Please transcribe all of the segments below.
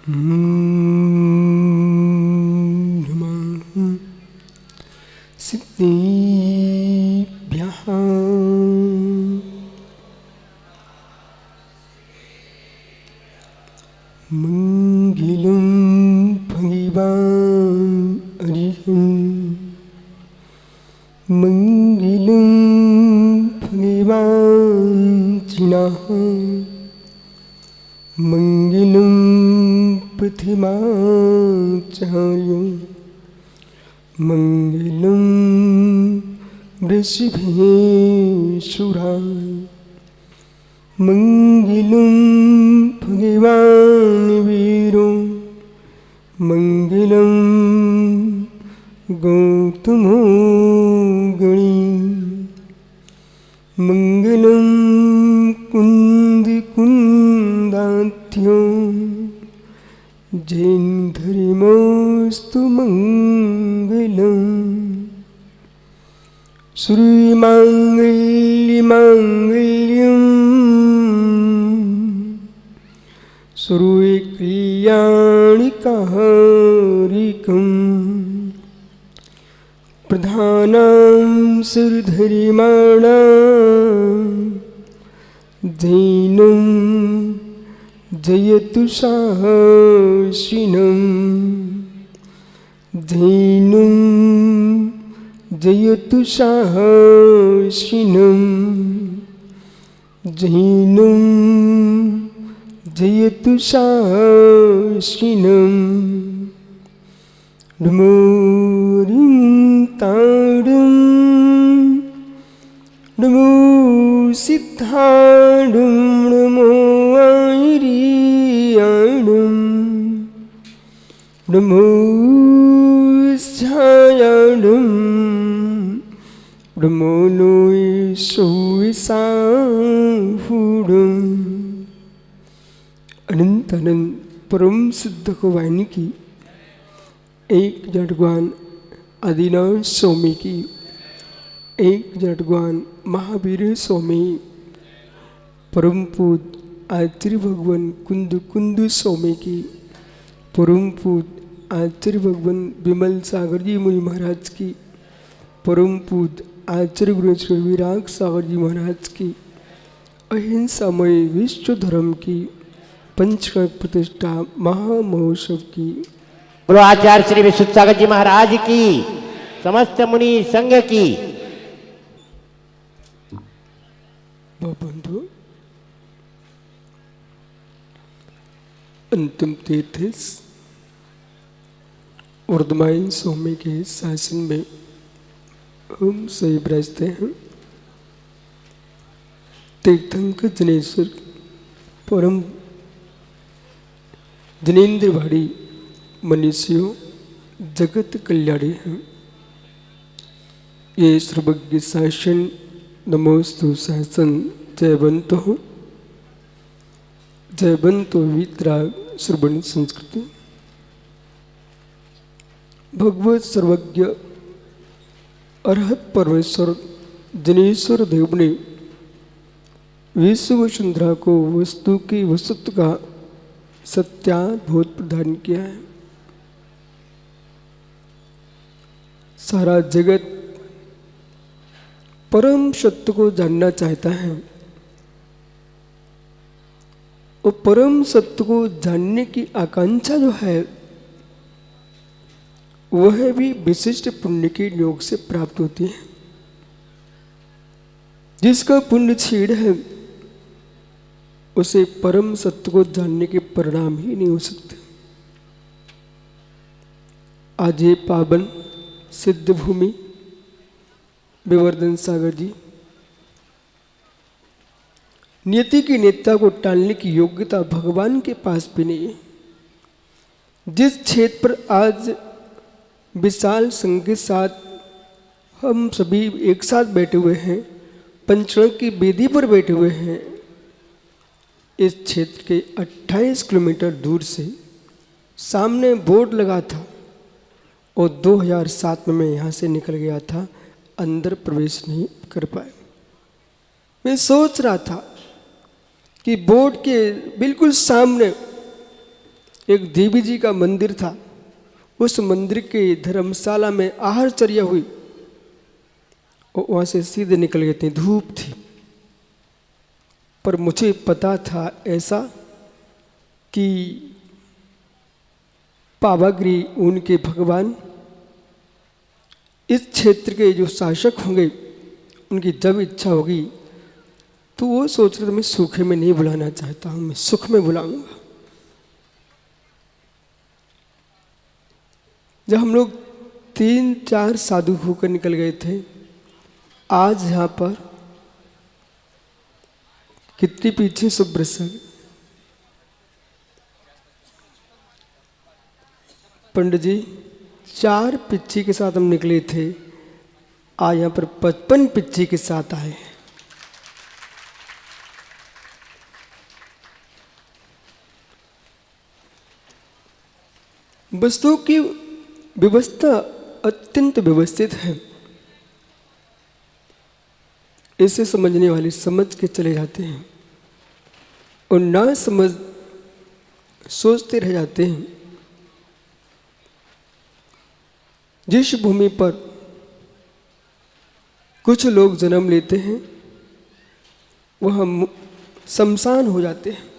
नमः सिद्धिभ्यः मंगलम भगवान अरिहं मंगलम भगवान जिनः मंगलम प्रथमाचार्य मंगलम वृषभेश्वराय मंगलम भगवान वीरो मंगलम गौतमो गणी मंगलम कुंद कुंदात्यो जैन धर्मोस्तु मंगलम श्रीमांगल्य मांगल्यम सर्वकल्याणकारिकं प्रधानं सुरधर्माणां जैनं जयतु साहसिनं जैनं जयतु साहसिनं जैनं जयतु साहसिनं नमो रिंताडं नमो सिद्धाडं नमो आयरियाडं नमो छायाडं नमो लोय सोयसाहुडं अनंत अनंत परम सिद्ध वाहिनी की एक जटगवान आदिनाथ स्वामी की एक जटगवान महावीर स्वामी परम पूज आचार्य भगवान कुंद कुंद स्वामी की परम पूज आचार्य भगवान विमल सागर जी मुनि महाराज की परम पूज आचार्य गुरु श्री विराग सागर जी महाराज की अहिंसामय विश्व धर्म की पंचकर्म प्रतिष्ठा महामहोत्सव की बोलो आचार्य श्री विश्व सागर जी महाराज की समस्त मुनि संघ की। बंधु अंतिम तीर्थ वर्धमान स्वामी के शासन में हम सही विराजते हैं। तीर्थंकर जनेश्वर परम जनेन्द्रवाड़ी मनीषियों जगत कल्याणी हैं। ये सर्वज्ञ शासन नमोस्तु शासन जयवंतो वितराग श्रवण संस्कृति भगवत सर्वज्ञ अरहत परमेश्वर जनेश्वर देव ने विश्व वसुंधरा को वस्तु की वस्तुत्व का सत्याद्भुत प्रदान किया है। सारा जगत परम सत्य को जानना चाहता है और परम सत्य को जानने की आकांक्षा जो है वह भी विशिष्ट पुण्य के योग से प्राप्त होती है। जिसका पुण्य क्षीण है उसे परम सत्य को जानने के परिणाम ही नहीं हो सकते। आज ये पावन सिद्ध भूमि विवर्धन सागर जी नियति की नेता को टालने की योग्यता भगवान के पास भी नहीं है। जिस क्षेत्र पर आज विशाल संघ के साथ हम सभी एक साथ बैठे हुए हैं, पंचरण की वेदी पर बैठे हुए हैं, इस क्षेत्र के 28 किलोमीटर दूर से सामने बोर्ड लगा था और 2007 में मैं यहाँ से निकल गया था, अंदर प्रवेश नहीं कर पाए। मैं सोच रहा था कि बोर्ड के बिल्कुल सामने एक देवी जी का मंदिर था। उस मंदिर के धर्मशाला में आहारचर्या हुई और वहाँ से सीधे निकल गए थे, धूप थी। पर मुझे पता था ऐसा कि पावागिरी उनके भगवान इस क्षेत्र के जो शासक होंगे उनकी जब इच्छा होगी तो वो सोच रहे थे मैं सूखे में नहीं बुलाना चाहता हूँ, मैं सुख में बुलाऊंगा। जब हम लोग 3-4 साधु होकर निकल गए थे, आज यहाँ पर कितनी पीछे सुप्रसन्न पंडित जी 4 पिच्ची के साथ हम निकले थे, आज यहाँ पर 55 पिच्ची के साथ आए हैं। वस्तुओं की व्यवस्था अत्यंत व्यवस्थित है। इसे समझने वाले समझ के चले जाते हैं और ना समझ सोचते रह जाते हैं। जिस भूमि पर कुछ लोग जन्म लेते हैं वह शमशान हो जाते हैं।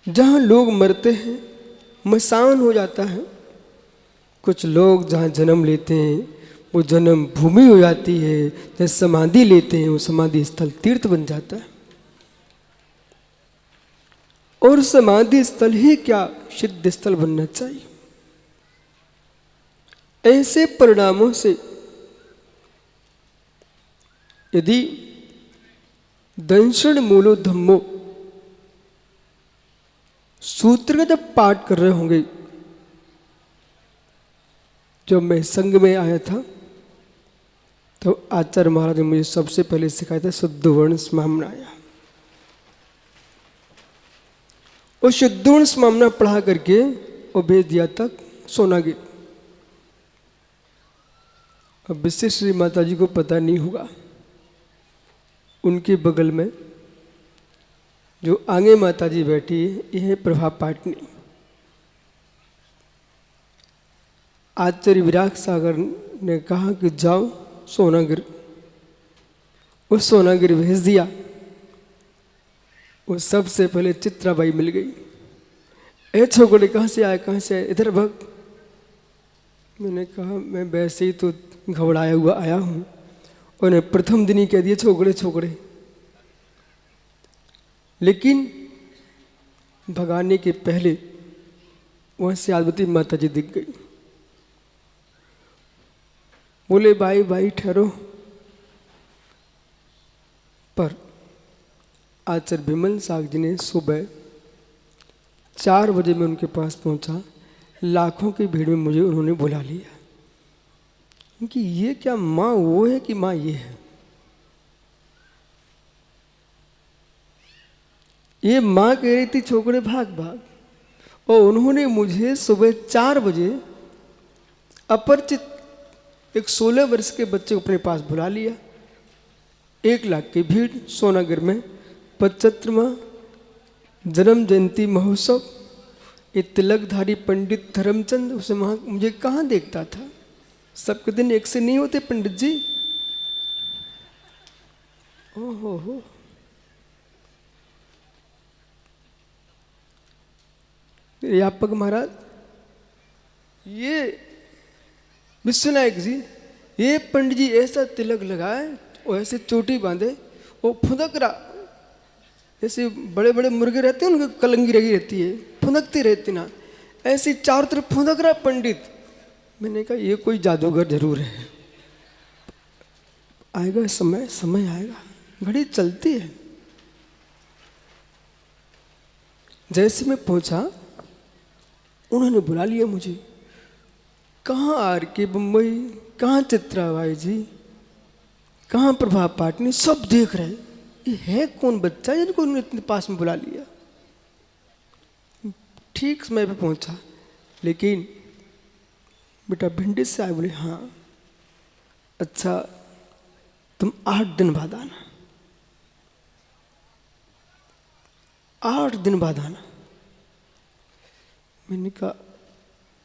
जहाँ लोग मरते हैं मसान हो जाता है। कुछ लोग जहाँ जन्म लेते हैं वो जन्म भूमि हो जाती है। जहाँ समाधि लेते हैं वो समाधि स्थल तीर्थ बन जाता है। और समाधि स्थल ही क्या सिद्ध स्थल बनना चाहिए। ऐसे परिणामों से यदि दंशन मूलो धम्मो सूत्र का जब पाठ कर रहे होंगे, जब मैं संघ में आया था तो आचार्य महाराज ने मुझे सबसे पहले सिखाया था शुद्ध वर्ण समाम्नाया। और शुद्ध वर्ण समाम्ना पढ़ा करके और भेज दिया तक सोनागिर। अब विशिष्ट श्री माता जी को पता नहीं होगा, उनके बगल में जो आगे माता जी बैठी है यह है प्रभा पाटनी। आचार्य विराग सागर ने कहा कि जाओ सोनागिर। उस सोनागिर भेज दिया। वो सबसे पहले चित्राबाई मिल गई। ए छोकरे कहाँ से आए, कहाँ से आए, इधर भग। मैंने कहा मैं वैसे ही तो घबराया हुआ आया हूँ। उन्हें प्रथम दिन ही कह दिया छोकरे छोकरे। लेकिन भगाने के पहले वहाँ से आदवती माता जी दिख गई। बोले भाई भाई ठहरो। पर आचार्य विमल साग जी ने सुबह 4 बजे में उनके पास पहुंचा। लाखों की भीड़ में मुझे उन्होंने बुला लिया कि ये क्या माँ वो है कि माँ ये है। ये माँ कह रही थी छोकरे भाग भाग। और उन्होंने मुझे सुबह 4 बजे अपरिचित एक 16 वर्ष के बच्चे को अपने पास बुला लिया। 1 लाख की भीड़ सोनागिर में 75वां जन्म जयंती महोत्सव। ये तिलकधारी पंडित धर्मचंद उसे वहाँ मुझे कहाँ देखता था। सबके दिन एक से नहीं होते पंडित जी। ओहो हो। व्यापक महाराज ये विश्वनायक जी, ये पंडित जी ऐसा तिलक लगाए और ऐसे चोटी बांधे वो फुदक रहा। जैसे बड़े बड़े मुर्गे रहते हैं उनकी कलंगी लगी रहती है, फुदकती रहती ना, ऐसे चारों तरफ फुदक रहा पंडित। मैंने कहा ये कोई जादूगर जरूर है। आएगा समय, समय आएगा, घड़ी चलती है। जैसे मैं पहुंचा उन्होंने बुला लिया मुझे। कहाँ आर के बम्बई, कहाँ चित्राबाई जी, कहाँ प्रभा पाटनी, सब देख रहे। ये है कौन बच्चा जिनको उन्होंने इतने पास में बुला लिया। ठीक समय पे पहुंचा। लेकिन बेटा भिंडी से आए। बोले हाँ अच्छा तुम 8 दिन बाद आना। 8 दिन बाद आना। मैंने कहा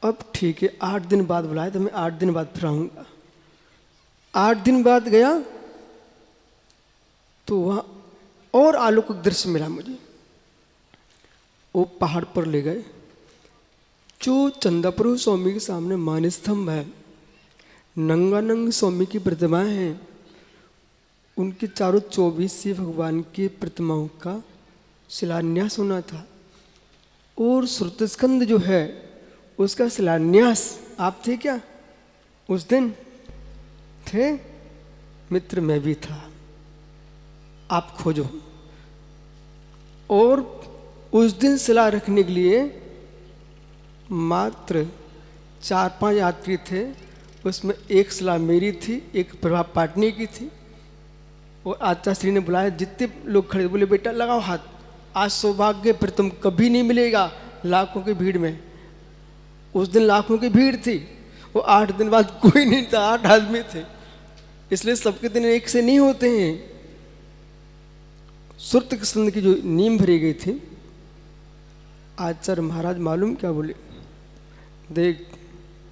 अब ठीक है, 8 दिन बाद बुलाए तो मैं 8 दिन बाद फिर आऊँगा। 8 दिन बाद गया तो वहाँ और अलौकिक दृश्य मिला मुझे। वो पहाड़ पर ले गए, जो चंदाप्रभु स्वामी के सामने मान स्तंभ है, नंगानंग स्वामी की प्रतिमाएं हैं, उनके चारों 24 भगवान की प्रतिमाओं का शिलान्यास होना था। और श्रुतस्कंद जो है उसका शिलान्यास आप थे क्या उस दिन? थे मित्र, मैं भी था, आप खोजो। और उस दिन शिला रखने के लिए मात्र 4-5 यात्री थे, उसमें एक शिला मेरी थी, एक प्रभा पाटनी की थी। और आचार्य श्री ने बुलाया, जितने लोग खड़े बोले बेटा लगाओ हाथ, आज सौभाग्य फिर तुम कभी नहीं मिलेगा लाखों की भीड़ में। उस दिन लाखों की भीड़ थी, वो 8 दिन बाद कोई नहीं था, 8 आदमी थे, इसलिए सबके दिन एक से नहीं होते हैं। सुरत कृष्ण की जो नींव भरी गई थी, आचार्य महाराज मालूम क्या बोले, देख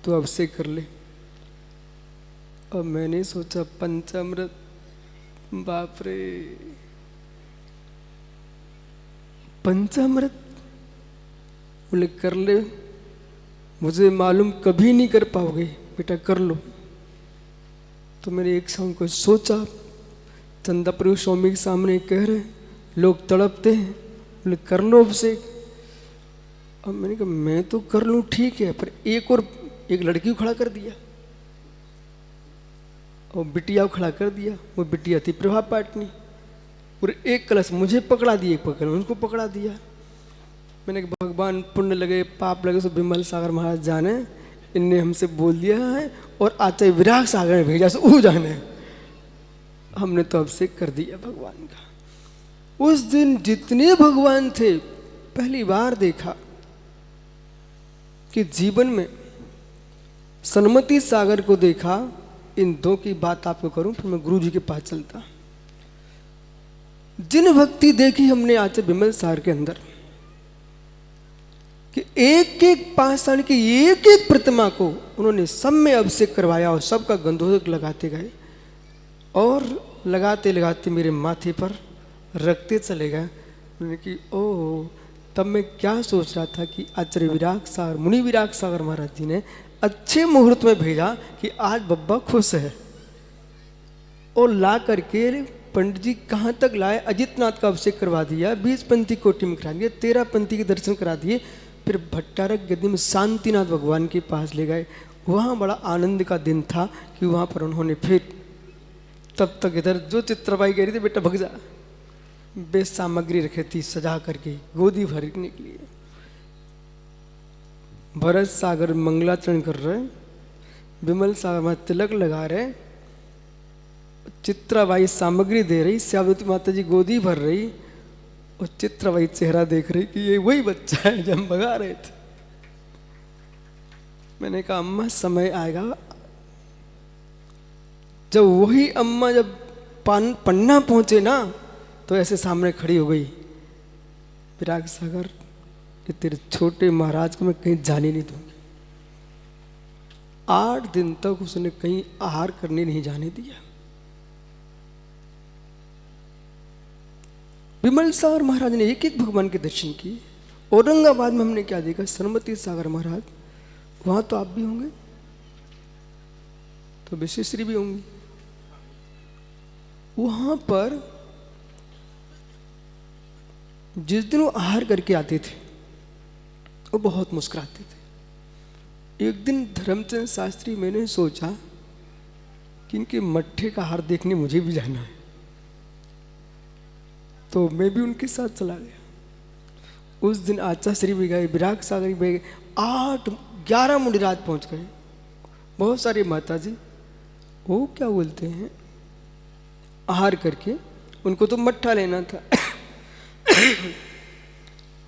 तू अब से कर ले। और मैंने सोचा पंचामृत, बाप रे पंचामृत, बोले कर ले, मुझे मालूम कभी नहीं कर पाओगे बेटा, कर लो। तो मैंने एक शाम को सोचा, चंदाप्रभु स्वामी के सामने कह रहे लोग तड़पते हैं, बोले कर लो अभिषेक। अब मैंने कहा मैं तो कर लूँ ठीक है, पर एक लड़की को खड़ा कर दिया और बिटिया को खड़ा कर दिया। वो बिटिया थी प्रभा पाटनी, और एक कलश मुझे पकड़ा दिया, एक पकड़ उनको पकड़ा दिया। मैंने कहा भगवान पुण्य लगे पाप लगे सो विमल सागर महाराज जाने, इनने हमसे बोल दिया है और आचार्य विराग सागर में भेजा सो वो जाने, हमने तो अब से कर दिया भगवान का। उस दिन जितने भगवान थे, पहली बार देखा कि जीवन में सन्मति सागर को देखा। इन दो की बात आपको करूं फिर मैं गुरु जी के पास चलता। जिन भक्ति देखी हमने आचार्य विमल सागर के अंदर कि एक एक पाषाण की एक एक प्रतिमा को उन्होंने सब में अभिषेक करवाया और सबका गंधोदक लगाते गए, और लगाते लगाते मेरे माथे पर रखते चले गए। उन्होंने कि ओह, तब मैं क्या सोच रहा था कि आचार्य विराग सागर, मुनि विराग सागर महाराज जी ने अच्छे मुहूर्त में भेजा कि आज बब्बा खुश है, और ला करके पंडित जी कहाँ तक लाए, अजितनाथ का अभिषेक करवा दिया, 20 पंथी कोटि में करा दिया, 13 पंथी के दर्शन करा दिए, फिर भट्टारक गद्दी में शांतिनाथ भगवान के पास ले गए। वहाँ बड़ा आनंद का दिन था कि वहाँ पर उन्होंने फिर, तब तक इधर जो चित्रबाई कह रही थी बेटा भग जा, बेस्ट सामग्री रखी थी सजा करके गोदी भरने के लिए। भरत सागर मंगलाचरण कर रहे, विमल सागर में तिलक लगा रहे, चित्राबाई सामग्री दे रही, श्यामवती माता जी गोदी भर रही, और चित्राबाई चेहरा देख रही कि ये वही बच्चा है जब हम भगा रहे थे। मैंने कहा अम्मा समय आएगा जब वही अम्मा जब पन्ना पहुंचे ना, तो ऐसे सामने खड़ी हो गई, विराग सागर ये तेरे छोटे महाराज को मैं कहीं जाने नहीं दूंगी। 8 दिन तक उसने कहीं आहार करने नहीं जाने दिया। विमल सागर महाराज ने एक एक भगवान के दर्शन किए। औरंगाबाद में हमने क्या देखा, सन्मति सागर महाराज, वहां तो आप भी होंगे, तो विशेश्री भी होंगी। वहां पर जिस दिन वो आहार करके आते थे वो बहुत मुस्कुराते थे। एक दिन धर्मचंद शास्त्री, मैंने सोचा कि इनके मट्ठे का आहार देखने मुझे भी जाना है, तो मैं भी उनके साथ चला गया। उस दिन आचार्य श्री भी गए, विराग सागर भी गए, 8-11 मुनिराज पहुंच गए, बहुत सारी माता जी, वो क्या बोलते हैं, आहार करके उनको तो मट्ठा लेना था।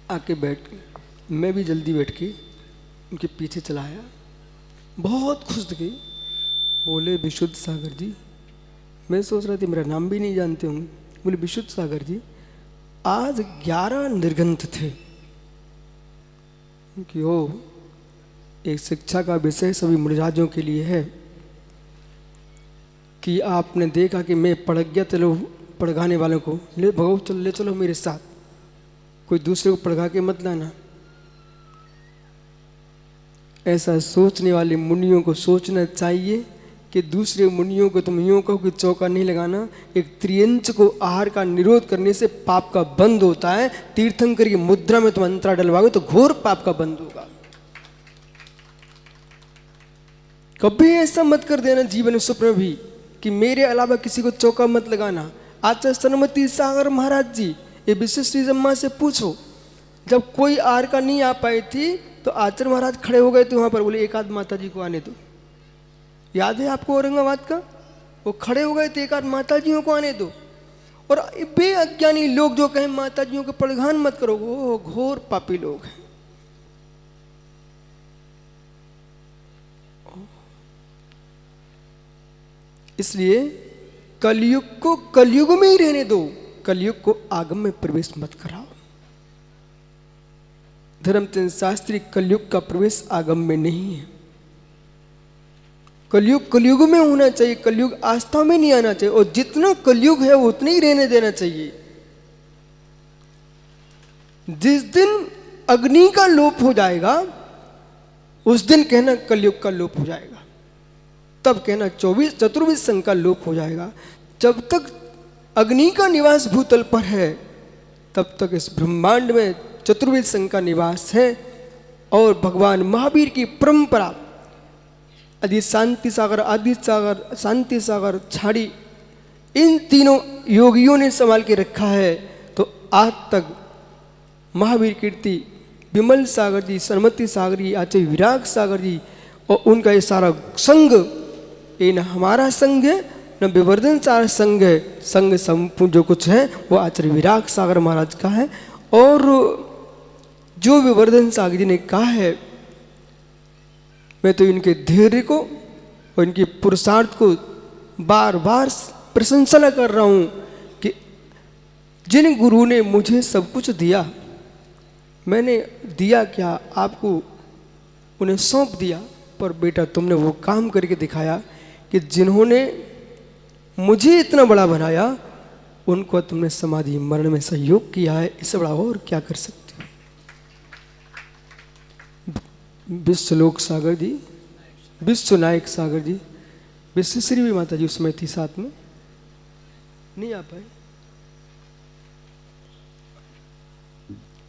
आके बैठ गए, मैं भी जल्दी बैठ के उनके पीछे चलाया, बहुत खुश थे। बोले विशुद्ध सागर जी, मैं सोच रहा था मेरा नाम भी नहीं जानते होंगे। बोले विशुद्ध सागर जी, आज 11 निर्गंथ थे कि ओ एक शिक्षा का विषय सभी मुनिराजों के लिए है कि आपने देखा कि मैं पढ़ गया, चलो पढ़ाने वालों को ले भगो, चलो ले चलो मेरे साथ, कोई दूसरे को पढ़ा के मत लाना। ऐसा सोचने वाले मुनियों को सोचना चाहिए कि दूसरे मुनियों को तुम यूँ कहो कि चौका नहीं लगाना। एक त्रियंच को आहार का निरोध करने से पाप का बंद होता है। तीर्थंकर की मुद्रा में तुम अंतरा डलवाओगे तो घोर पाप का बंद होगा। कभी ऐसा मत कर देना जीवन में स्वप्न भी कि मेरे अलावा किसी को चौका मत लगाना। आचार्य सन्मति सागर महाराज जी, ये विशिष्ट अम्मा से पूछो, जब कोई आहार का नहीं आ पाई थी तो आचार्य महाराज खड़े हो गए थे वहां पर, बोले एक आध माता जी को आने दो। याद है आपको औरंगाबाद का? वो खड़े हो गए थे, एक आध माता जियों को आने दो। और बेअज्ञानी लोग जो कहें माता जियों के प्रधान मत करो, वो घोर पापी लोग हैं। इसलिए कलयुग को कलयुग में ही रहने दो, कलयुग को आगम में प्रवेश मत कराओ। धर्मचंद शास्त्री, कलयुग का प्रवेश आगम में नहीं है। कलयुग कलयुग में होना चाहिए, कलयुग आस्था में नहीं आना चाहिए। और जितना कलयुग है उतना ही रहने देना चाहिए। जिस दिन अग्नि का लोप हो जाएगा उस दिन कहना कलयुग का लोप हो जाएगा, तब कहना चतुर्विध संघ का लोप हो जाएगा। जब तक अग्नि का निवास भूतल पर है तब तक इस ब्रह्मांड में चतुर्विध संघ का निवास है। और भगवान महावीर की परंपरा आदि शांति सागर, आदि सागर, शांति सागर, छाड़ी, इन तीनों योगियों ने संभाल के रखा है। तो आज तक महावीर कीर्ति, विमल सागर जी, सन्मति सागर जी, आचार्य विराग सागर जी और उनका ये सारा संघ, ये न हमारा संघ है न विवर्धन सारा संघ है। संघ संपूर्ण जो कुछ है वो आचार्य विराग सागर महाराज का है। और जो विवर्धन सागर जी ने कहा है, मैं तो इनके धैर्य को और इनके पुरुषार्थ को बार बार प्रशंसा कर रहा हूँ कि जिन गुरु ने मुझे सब कुछ दिया, मैंने दिया क्या, आपको उन्हें सौंप दिया, पर बेटा तुमने वो काम करके दिखाया कि जिन्होंने मुझे इतना बड़ा बनाया उनको तुमने समाधि मरण में सहयोग किया है। इससे बड़ा और क्या कर सकते हो। विश्वलोक सागर जी, विश्वनायक सागर जी, विश्वश्री भी माता जी उसमें थी, साथ में नहीं आ पाए,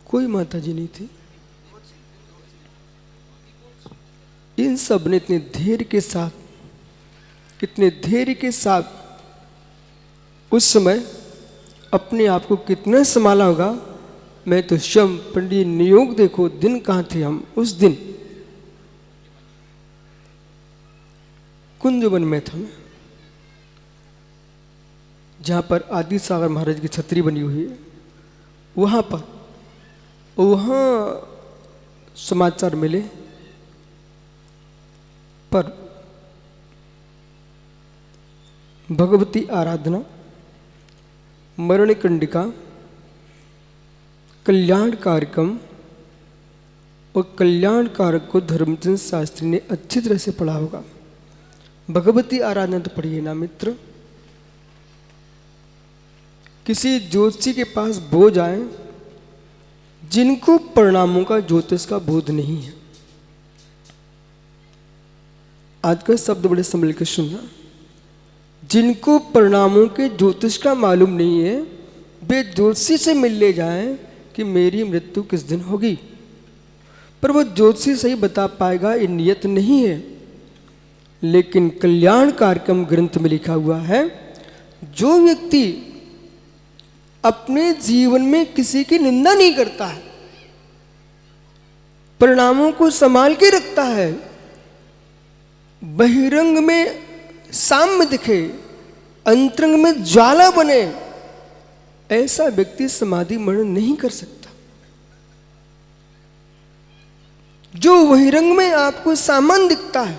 कोई माता जी नहीं थी। इन सब ने इतने धैर्य के साथ, कितने धैर्य के साथ उस समय अपने आप को कितना संभाला होगा। मैं तो स्वयं पंडित नियोग, देखो दिन कहाँ थे हम उस दिन, कुंजवन में था मैं, जहाँ पर आदि सागर महाराज की छतरी बनी हुई है, वहाँ पर, वहाँ समाचार मिले, पर भगवती आराधना, मरण कंडिका, कल्याण कार्यक्रम और कल्याण कारक को धर्मचंद शास्त्री ने अच्छी तरह से पढ़ा होगा। भगवती आराधना तो पढ़िए ना मित्र। किसी ज्योतिषी के पास बोझ आए जिनको परिणामों का ज्योतिष का बोध नहीं है। आज का शब्द बड़े संभल के सुनना। जिनको परिणामों के ज्योतिष का मालूम नहीं है, वे ज्योतिषी से मिल ले जाएं कि मेरी मृत्यु किस दिन होगी, पर वो ज्योतिषी सही बता पाएगा, ये नियत नहीं है। लेकिन कल्याण कार्यक्रम ग्रंथ में लिखा हुआ है, जो व्यक्ति अपने जीवन में किसी की निंदा नहीं करता है, परिणामों को संभाल के रखता है, बहिरंग में साम्य दिखे, अंतरंग में ज्वाला बने, ऐसा व्यक्ति समाधि मरण नहीं कर सकता। जो बहिरंग में आपको सामान्य दिखता है,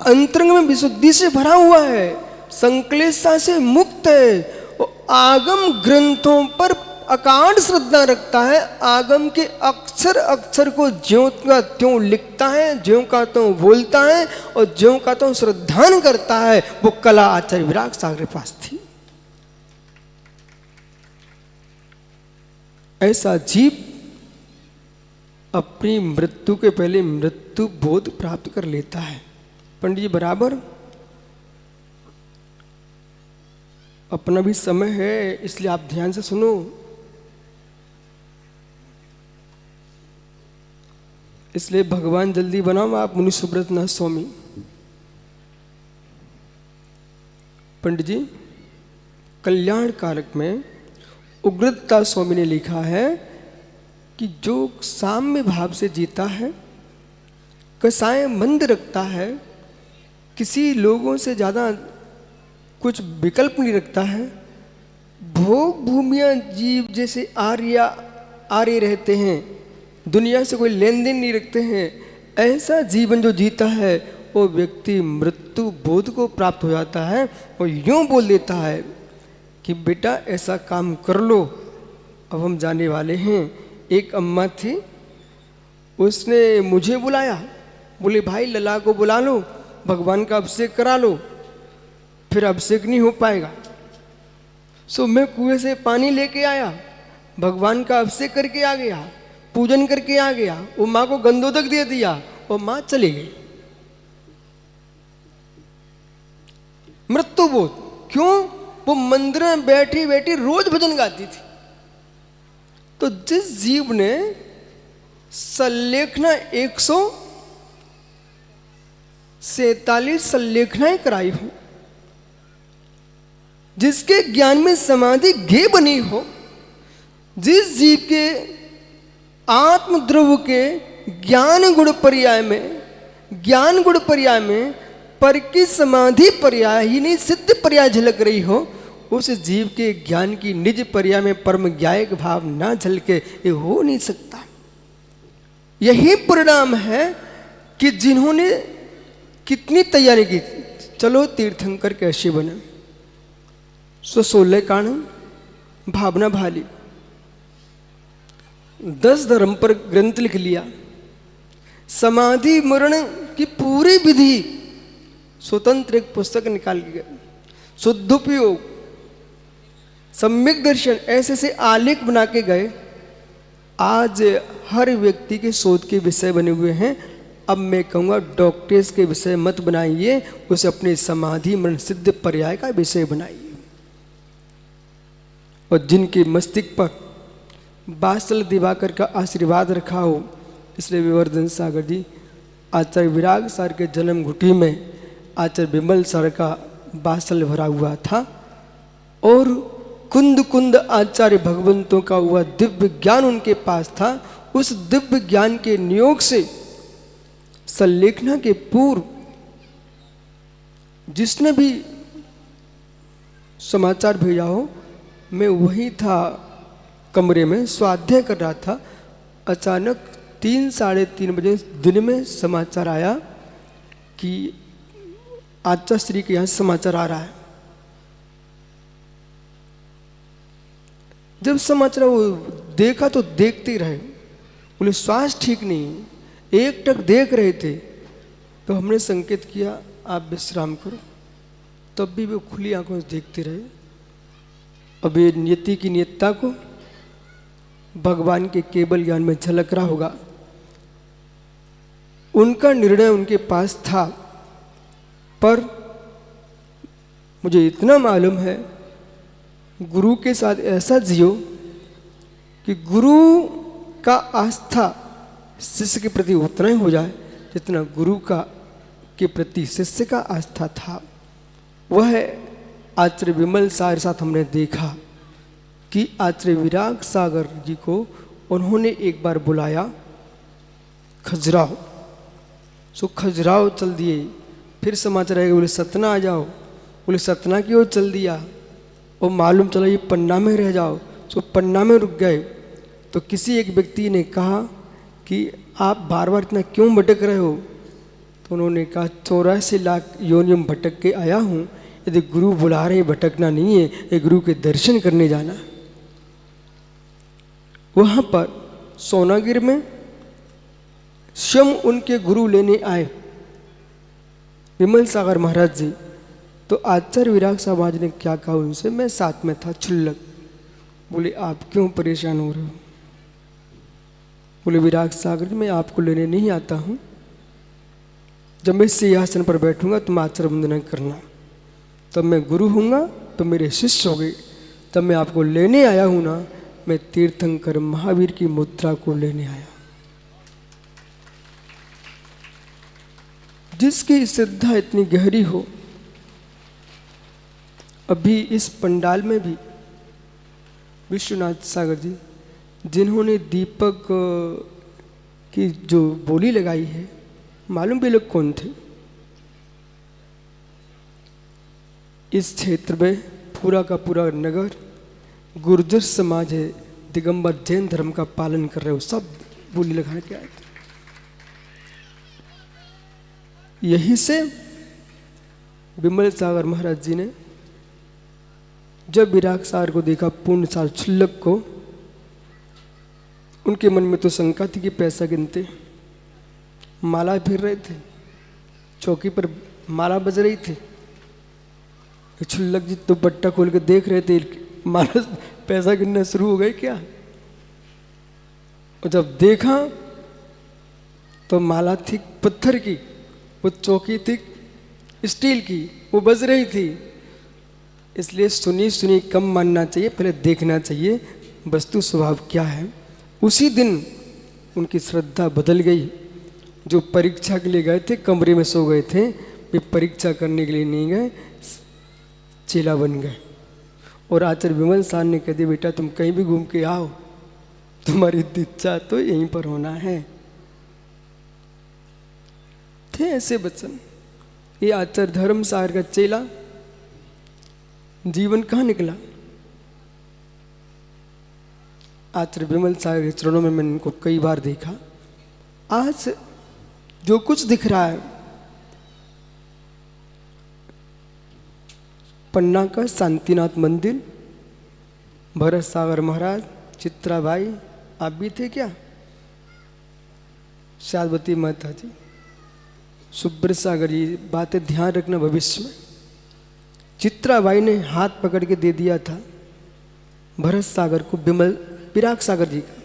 अंतरंग में विशुद्धि से भरा हुआ है, संक्लेशता से मुक्त है, और आगम ग्रंथों पर अकांड श्रद्धा रखता है, आगम के अक्षर अक्षर को ज्यों का त्यों लिखता है, ज्यों का त्यों बोलता है और ज्यों का त्यों श्रद्धान करता है, वो कला आचार्य विराग सागर के पास थी। ऐसा जीव अपनी मृत्यु के पहले मृत्यु बोध प्राप्त कर लेता है। पंडित जी बराबर अपना भी समय है, इसलिए आप ध्यान से सुनो। इसलिए भगवान जल्दी बनाओ आप मुनि सुब्रत नाथ स्वामी। पंडित जी कल्याण कारक में उग्रता स्वामी ने लिखा है कि जो साम्य भाव से जीता है, कसाय मंद रखता है, किसी लोगों से ज़्यादा कुछ विकल्प नहीं रखता है, भोग भूमियाँ जीव जैसे आर्य रहते हैं, दुनिया से कोई लेन देन नहीं रखते हैं, ऐसा जीवन जो जीता है वो व्यक्ति मृत्यु बोध को प्राप्त हो जाता है और यूँ बोल देता है कि बेटा ऐसा काम कर लो, अब हम जाने वाले हैं। एक अम्मा थी, उसने मुझे बुलाया, बोले भाई लला को बुला लो, भगवान का अभिषेक करा लो, फिर अभिषेक नहीं हो पाएगा। सो मैं कुएं से पानी लेके आया, भगवान का अभिषेक करके आ गया, पूजन करके आ गया, वो माँ को गंधोदक दे दिया और माँ चली गई। मृत्यु बोध क्यों? वो मंदिर में बैठी बैठी रोज भजन गाती थी। तो जिस जीव ने संलेखना 147 संलेखनाएं कराई हो, जिसके ज्ञान में समाधि घे बनी हो, जिस जीव के आत्मद्रव्य के ज्ञान गुण पर्याय में पर की समाधि पर्याय ही नहीं सिद्ध पर्याय झलक रही हो, उस जीव के ज्ञान की निज पर्याय में परम ज्ञायक भाव ना झलके ये हो नहीं सकता। यही परिणाम है कि जिन्होंने कितनी तैयारी की, चलो तीर्थंकर कैसे बने, 16 कारण भावना भाली, 10 धर्म पर ग्रंथ लिख लिया, समाधि मरण की पूरी विधि स्वतंत्र एक पुस्तक निकाल के गए, शुद्धोपयोग, सम्यक दर्शन, ऐसे से आलेख बना के गए। आज हर व्यक्ति के शोध के विषय बने हुए हैं। अब मैं कहूँगा डॉक्टर्स के विषय मत बनाइए, उसे अपने समाधि मरण सिद्ध पर्याय का विषय बनाइए। और जिनके मस्तिष्क पर बासल दिवाकर का आशीर्वाद रखा हो, इसलिए विवर्धन सागर जी आचार्य विराग सर के जन्म घुटी में आचार्य विमल सर का बासल भरा हुआ था और कुंद कुंद आचार्य भगवंतों का हुआ दिव्य ज्ञान उनके पास था। उस दिव्य ज्ञान के नियोग से संलेखना के पूर्व जिसने भी समाचार भेजा हो, मैं वही था कमरे में स्वाध्याय कर रहा था। अचानक 3 साढ़े 3 बजे दिन में समाचार आया कि आचार्य श्री के यहाँ समाचार आ रहा है। जब समाचार वो देखा तो देखते ही रहे, बोले स्वास्थ्य ठीक नहीं, एक टक देख रहे थे। तो हमने संकेत किया आप विश्राम करो, तब भी वो खुली आंखों से देखते रहे। अब ये नियति की नियतता को भगवान के केवल ज्ञान में झलक रहा होगा। उनका निर्णय उनके पास था, पर मुझे इतना मालूम है गुरु के साथ ऐसा जियो कि गुरु का आस्था शिष्य के प्रति उतना ही हो जाए जितना गुरु का के प्रति शिष्य का आस्था था। वह आचार्य विमल सागर साथ हमने देखा कि आचार्य विराग सागर जी को उन्होंने एक बार बुलाया खजुराहो। सो खजुराहो चल दिए। फिर समाचार आएगा, बोले सतना आ जाओ, बोले सतना की ओर चल दिया और मालूम चला ये पन्ना में रह जाओ। सो पन्ना में रुक गए। तो किसी एक व्यक्ति ने कहा कि आप बार बार इतना क्यों भटक रहे हो? तो उन्होंने कहा 84 लाख योनियों में भटक के आया हूँ, यदि गुरु बुला रहे हैं, भटकना नहीं है, ये गुरु के दर्शन करने जाना। वहाँ पर सोनागिर में स्वयं उनके गुरु लेने आए विमल सागर महाराज जी। तो आचार्य विराग समाज ने क्या कहा उनसे, मैं साथ में था, क्षुल्लक। बोले आप क्यों परेशान हो रहे हो? बोले विराग सागर जी, मैं आपको लेने नहीं आता हूँ, जब मैं सिंहासन पर बैठूंगा तुम आचार्य वंदना करना, तब मैं गुरु हूँगा, तो मेरे शिष्य हो गए। तब मैं आपको लेने आया हूँ ना, मैं तीर्थंकर महावीर की मुद्रा को लेने आया। जिसकी श्रद्धा इतनी गहरी हो, अभी इस पंडाल में भी विश्वनाथ सागर जी जिन्होंने दीपक की जो बोली लगाई है, मालूम भी लोग कौन थे? इस क्षेत्र में पूरा का पूरा नगर गुर्जर समाज है, दिगंबर जैन धर्म का पालन कर रहे हो, सब बोली लगा के आए थे। यही से विमल सागर महाराज जी ने जब विराग सागर को देखा, पूर्ण साल क्षुल्लक को, उनके मन में तो शंका थी कि पैसा गिनते, माला फिर रहे थे, चौकी पर माला बज रही थी। क्षुल्लक जी तो दुपट्टा खोल के देख रहे थे, माला पैसा गिनना शुरू हो गए क्या? और जब देखा तो माला थी पत्थर की, वो चौकी थी स्टील की, वो बज रही थी। इसलिए सुनी सुनी कम मानना चाहिए, पहले देखना चाहिए वस्तु स्वभाव क्या है। उसी दिन उनकी श्रद्धा बदल गई। जो परीक्षा के लिए गए थे, कमरे में सो गए थे, वे परीक्षा करने के लिए नहीं गए, चेला बन गए। और आचार्य विमल साहब ने कह दिया, बेटा तुम कहीं भी घूम के आओ, तुम्हारी दीक्षा तो यहीं पर होना है। थे ऐसे वचन। ये आचार्य धर्म सागर का चेला जीवन कहाँ निकला? आचार्य विमल सागर के चरणों में मैंने इनको कई बार देखा। आज जो कुछ दिख रहा है, पन्ना का शांतिनाथ मंदिर, भरत सागर महाराज, चित्राबाई, आप भी थे क्या? शादवती माता जी, सुब्रत सागर जी, बातें ध्यान रखना भविष्य में। चित्राबाई ने हाथ पकड़ के दे दिया था भरत सागर को विराग सागर जी का,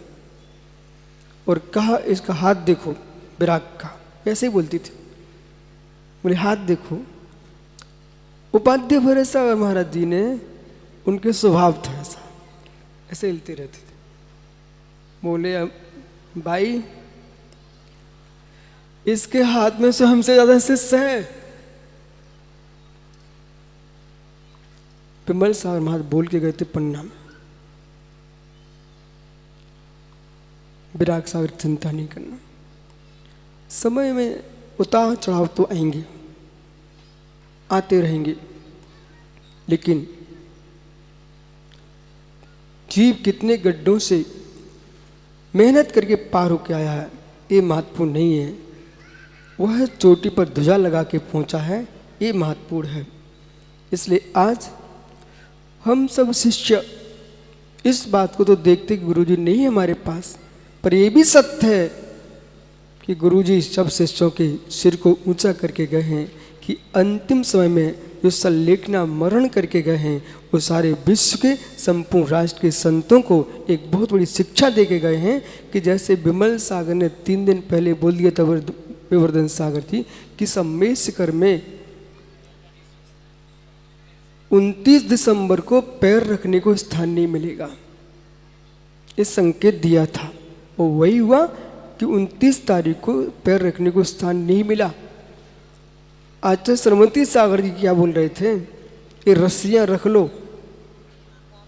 और कहा इसका हाथ देखो विराग का, ऐसे ही बोलती थी, बोले हाथ देखो। उपाध्याय भरत सागर महाराज जी ने, उनके स्वभाव था ऐसा, ऐसे हिलते रहते थे। बोले भाई इसके हाथ में से हमसे ज्यादा शिष्य है। विमल सागर महाराज बोल के गए थे पन्ना में, विराग सागर चिंता नहीं करना, समय में उतार चढ़ाव तो आएंगे, आते रहेंगे, लेकिन जीव कितने गड्ढों से मेहनत करके पार होके आया है ये महत्वपूर्ण नहीं है, वह चोटी पर ध्वजा लगा के पहुंचा है ये महत्वपूर्ण है। इसलिए आज हम सब शिष्य इस बात को तो देखते कि गुरुजी नहीं है हमारे पास, पर यह भी सत्य है कि गुरुजी सब शिष्यों के सिर को ऊंचा करके गए हैं, कि अंतिम समय में जो संलेखना मरण करके गए हैं, वो सारे विश्व के संपूर्ण राष्ट्र के संतों को एक बहुत बड़ी शिक्षा दे के गए हैं। कि जैसे विमल सागर ने 3 दिन पहले बोल दिया था विवर्धन सागर जी कि सम्मेशकर में 29 दिसंबर को पैर रखने को स्थान नहीं मिलेगा, इस संकेत दिया था, और वही हुआ कि 29 तारीख को पैर रखने को स्थान नहीं मिला। आचार्य सरमती सागर जी क्या बोल रहे थे, ये रस्सियां रख लो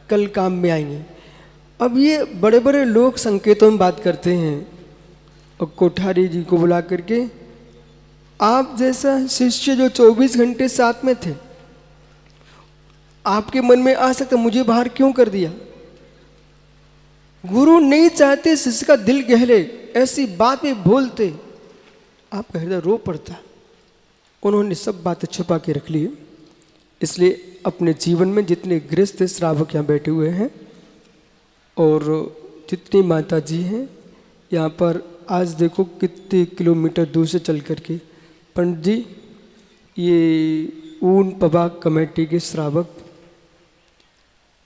कल काम में आएंगे। अब ये बड़े बड़े लोग संकेतों में बात करते हैं, और कोठारी जी को बुला करके, आप जैसा शिष्य जो 24 घंटे साथ में थे, आपके मन में आ सकता मुझे बाहर क्यों कर दिया? गुरु नहीं चाहते शिष्य का दिल गहरे, ऐसी बात में बोलते, आपका हृदय रो पड़ता। उन्होंने सब बातें छुपा के रख ली। इसलिए अपने जीवन में जितने गृहस्थ श्रावक यहाँ बैठे हुए हैं और जितनी माता जी हैं यहाँ पर, आज देखो कितने किलोमीटर दूर से चल करके पंडित जी, ये ऊन पबाग कमेटी के श्रावक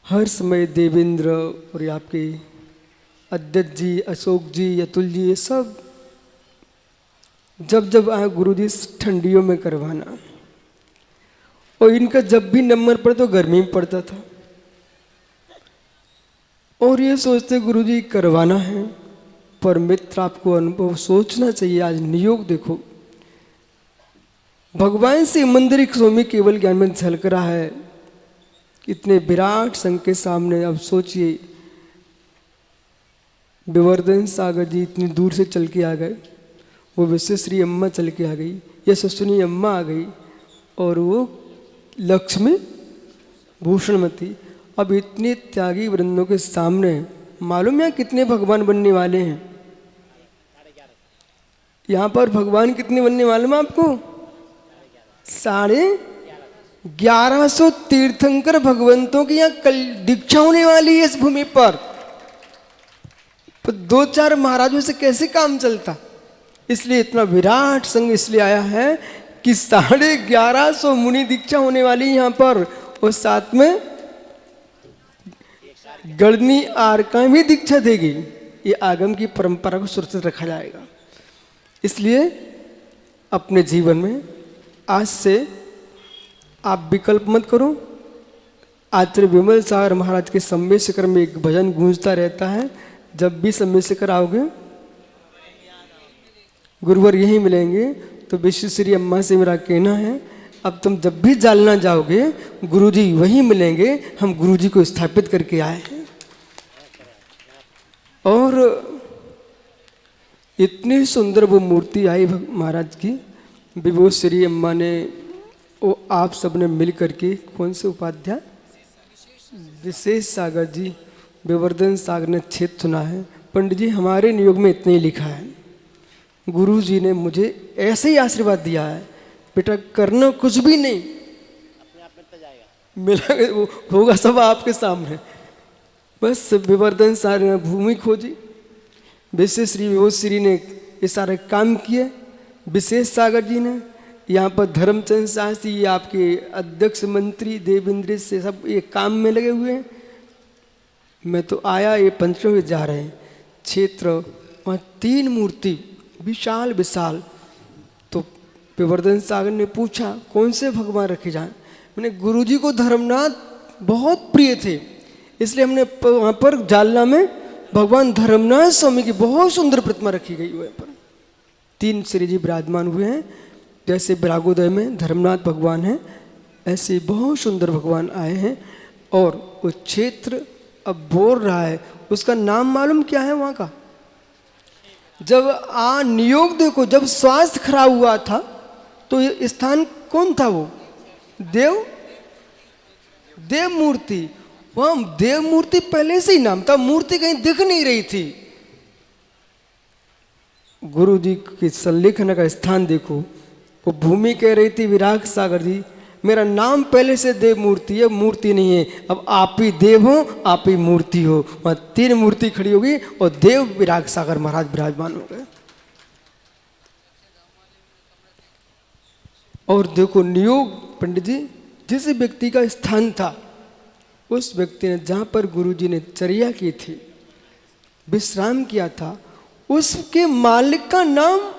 हर समय देवेंद्र और ये आपके अध्यक्ष जी, अशोक जी, अतुल जी, ये सब जब जब आए गुरु जी ठंडियों में करवाना, और इनका जब भी नंबर पड़ता तो गर्मी में पड़ता था, और ये सोचते गुरु जी करवाना है। पर मित्र आपको अनुभव सोचना चाहिए, आज नियोग देखो, भगवान से मंदिर स्वामी केवल ज्ञान में झलक रहा है, इतने विराट संघ के सामने। अब सोचिए विवर्धन सागर जी इतनी दूर से चल के आ गए, वो विश्वश्री अम्मा चल के आ गई, यशस्विनी अम्मा आ गई, और वो लक्ष्मी भूषणमती। अब इतने त्यागी वृंदों के सामने मालूम है कितने भगवान बनने वाले हैं। यहाँ पर भगवान कितने बनने वाले हैं आपको? 1150 तीर्थंकर भगवंतों की यहाँ कल दीक्षा होने वाली है इस भूमि पर। तो 2-4 महाराजों से कैसे काम चलता? इसलिए इतना विराट संघ इसलिए आया है कि 1150 मुनि दीक्षा होने वाली यहाँ पर, और साथ में गणनी आरका भी दीक्षा देगी। ये आगम की परंपरा को सुरक्षित रखा जाएगा। इसलिए अपने जीवन में आज से आप विकल्प मत करो। आचार्य विमल सागर महाराज के सम्मेद शिखर में एक भजन गूंजता रहता है, जब भी सम्मेद शिखर आओगे गुरुवर यहीं मिलेंगे। तो विश्वश्री अम्मा से मेरा कहना है, अब तुम जब भी जालना जाओगे गुरुजी वहीं मिलेंगे, हम गुरुजी को स्थापित करके आए हैं। और इतनी सुंदर वो मूर्ति आई महाराज की, विभूश्री अम्मा ने, वो आप सबने मिल करके, कौन से उपाध्याय, विशेष सागर जी, विवर्धन सागर ने छेद सुना है। पंडित जी हमारे नियोग में इतने ही लिखा है, गुरु जी ने मुझे ऐसे ही आशीर्वाद दिया है, बेटा करना कुछ भी नहीं, अपने आप मिलता जाएगा, मिला वो होगा सब आपके सामने। बस विवर्धन सागर ने भूमि खोजी, विशेष विभूश्री ने ये सारे काम किए, विशेष सागर जी ने यहाँ पर धर्मचंद शास्त्री, ये आपके अध्यक्ष मंत्री देवेंद्र से सब ये काम में लगे हुए हैं। मैं तो आया, ये पंचों में जा रहे हैं क्षेत्र, वहाँ 3 मूर्ति विशाल विशाल। तो विवर्धन सागर ने पूछा कौन से भगवान रखे जाएं। मैंने गुरुजी को धर्मनाथ बहुत प्रिय थे, इसलिए हमने वहाँ पर जालना में भगवान धर्मनाथ स्वामी की बहुत सुंदर प्रतिमा रखी गई हुई है। पर 3 श्री जी विराजमान हुए हैं, जैसे विरागोदय में धर्मनाथ भगवान हैं, ऐसे बहुत सुंदर भगवान आए हैं। और वो क्षेत्र अब बोल रहा है, उसका नाम मालूम क्या है वहाँ का? जब नियोग देखो, जब स्वास्थ्य खराब हुआ था तो ये स्थान कौन था? वो देव मूर्ति। वहाँ देव मूर्ति पहले से ही नाम था, मूर्ति कहीं दिख नहीं रही थी। गुरु जी के संलेखन का स्थान देखो, वो भूमि कह रही थी विराग सागर जी मेरा नाम पहले से देव मूर्ति है, मूर्ति नहीं है, अब आप ही देव हो आप ही मूर्ति हो। वहाँ 3 मूर्ति खड़ी होगी और देव विराग सागर महाराज विराजमान हो गए। और देखो नियोग पंडित जी, जिस व्यक्ति का स्थान था, उस व्यक्ति ने जहाँ पर गुरु जी ने चर्या की थी, विश्राम किया था, उसके मालिक का नाम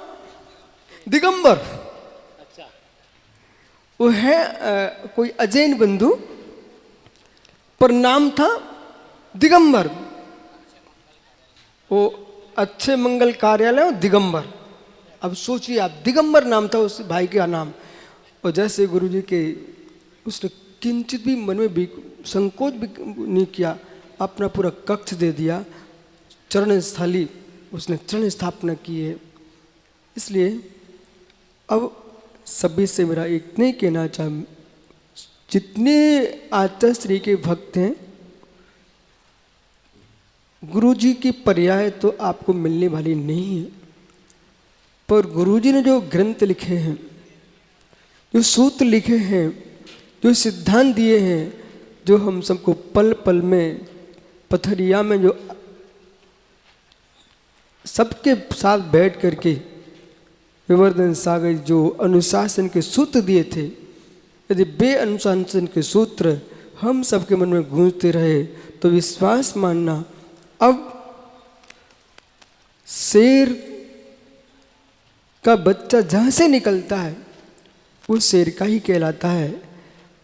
दिगंबर। वो है कोई अजैन बंधु, पर नाम था दिगंबर। वो अच्छे मंगल कार्यालय और दिगंबर। अब सोचिए आप, दिगंबर नाम था उस भाई का नाम। और जैसे गुरु जी के, उसने किंचित भी मन में भी संकोच भी नहीं किया, अपना पूरा कक्ष दे दिया, चरण स्थली उसने चरण स्थापना की है। इसलिए अब सभी से मेरा इतने कहना चाह, जितने आचार्य श्री के भक्त हैं, गुरु जी की पर्याय तो आपको मिलने वाली नहीं है, पर गुरु जी ने जो ग्रंथ लिखे हैं, जो सूत्र लिखे हैं, जो सिद्धांत दिए हैं, जो हम सबको पल पल में पथरिया में जो सबके साथ बैठ करके विवर्धन सागर जो अनुशासन के सूत्र दिए थे, यदि बे अनुशासन के सूत्र हम सबके मन में गूंजते रहे तो विश्वास मानना, अब शेर का बच्चा जहाँ से निकलता है वो शेर का ही कहलाता है।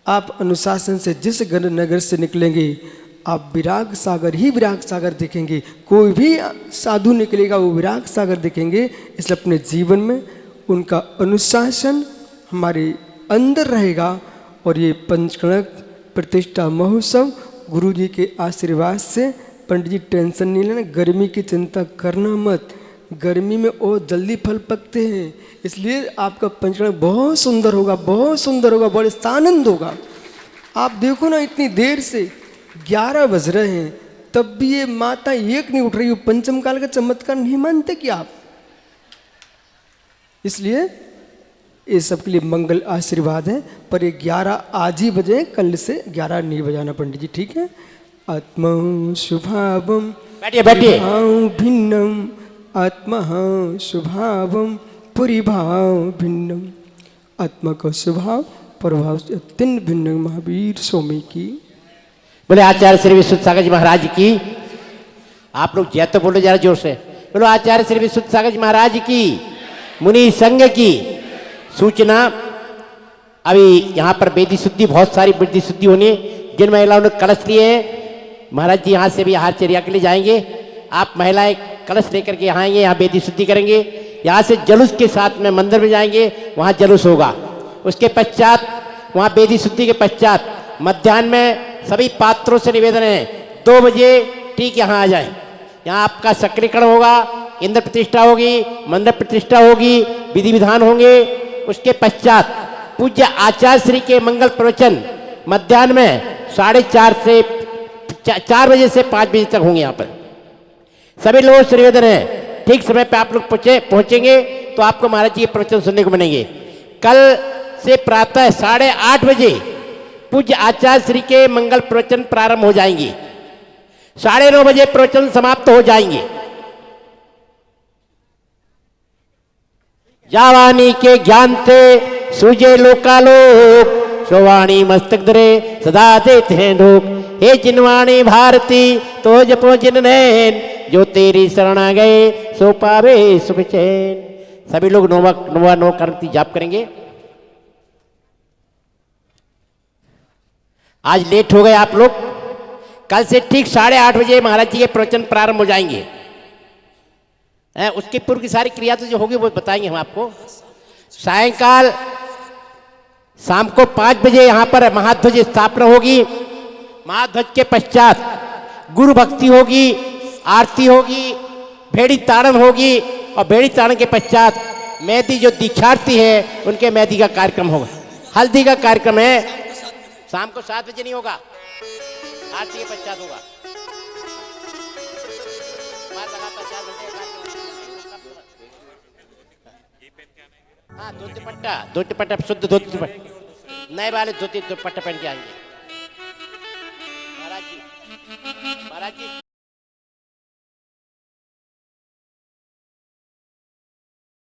आप अनुशासन से जिस नगर से निकलेंगे आप विराग सागर ही विराग सागर देखेंगे। कोई भी साधु निकलेगा वो विराग सागर देखेंगे। इसलिए अपने जीवन में उनका अनुशासन हमारे अंदर रहेगा। और ये पंचकणक प्रतिष्ठा महोत्सव गुरु जी के आशीर्वाद से, पंडित जी टेंशन नहीं लेना, गर्मी की चिंता करना मत, गर्मी में और जल्दी फल पकते हैं। इसलिए आपका पंचकणक बहुत सुंदर होगा, बहुत सुंदर होगा, बड़े आनंद होगा। आप देखो ना, इतनी देर से 11 बज रहे हैं तब भी ये माता एक नहीं उठ रही। पंचम काल का चमत्कार नहीं मानते कि आप? इसलिए ये सबके लिए मंगल आशीर्वाद है। पर ये 11 आज ही बजे, कल से 11 नहीं बजाना पंडित जी, ठीक है? आत्मा शुभावम बैठिए भिन्नम, आत्मा शुभावम परिभाव भिन्नम। आत्मा का स्वभाव प्रभाव से अत्यंत भिन्न। महावीर स्वामी की बोले आचार्य श्री विशुद्ध सागर जी महाराज की। आप लोग जय तो बोलो जरा जोर से, बोलो आचार्य श्री विशुद्ध सागर जी महाराज की, मुनि संघ की। सूचना, अभी यहाँ पर वेदी शुद्धि, बहुत सारी वेदी शुद्धि होनी। जिन महिलाओं ने कलश लिए हैं, महाराज जी यहाँ से भी आहार चर्या के लिए जाएंगे। आप महिलाएं कलश लेकर के यहाँ आएंगे, यहाँ वेदी शुद्धि करेंगे। यहाँ से जुलूस के साथ में मंदिर में जाएंगे, वहाँ जुलूस होगा। उसके पश्चात वहाँ वेदी शुद्धि के पश्चात मध्याह्न में सभी पात्रों से निवेदन है 2 बजे ठीक यहाँ आ जाए। यहाँ आपका सक्रियकरण होगा, इंद्र प्रतिष्ठा होगी, मंडप प्रतिष्ठा होगी, विधि विधान होंगे। उसके पश्चात पूज्य आचार्य श्री के मंगल प्रवचन मध्याह्न में 4:30 से 4 बजे से 5 बजे तक होंगे। यहाँ पर सभी लोगों से निवेदन है, ठीक समय पे आप लोग पहुंचेंगे तो आपको महाराज जी के प्रवचन सुनने को मिलेंगे। कल से प्रातः 8:30 बजे पूज्य आचार्य श्री के मंगल प्रवचन प्रारंभ हो जाएंगे। 9:30 बजे प्रवचन समाप्त हो जाएंगे। जावानी के ज्ञान से सूझे लोकालोक, सोवाणी मस्तक धरे सदा देते हैं लोग। हे जिनवाणी भारती तो जपो जिन नैन, जो तेरी शरण आ गए सो पावे सुख चैन। सभी लोग नोवा नो करती जाप करेंगे। आज लेट हो गए आप लोग। कल से ठीक 8:30 बजे महाराज जी के प्रवचन प्रारंभ हो जाएंगे। उसके पूर्व की सारी क्रिया तो जो होगी वो बताएंगे हम आपको। सायंकाल शाम को 5 बजे यहाँ पर महाध्वज स्थापना होगी। महाध्वज के पश्चात गुरु भक्ति होगी, आरती होगी, भेड़ी ताड़न होगी और भेड़ी ताड़न के पश्चात मेहंदी जो दीक्षार्थी है उनके मेहंदी का कार्यक्रम होगा। हल्दी का कार्यक्रम है शाम को 7 बजे नहीं होगा, आरती के पश्चात होगा। हाँ, धोती पट्टा शुद्ध धोती पट्टा, नए वाले धोती दुपट्टा पहन के आएंगे।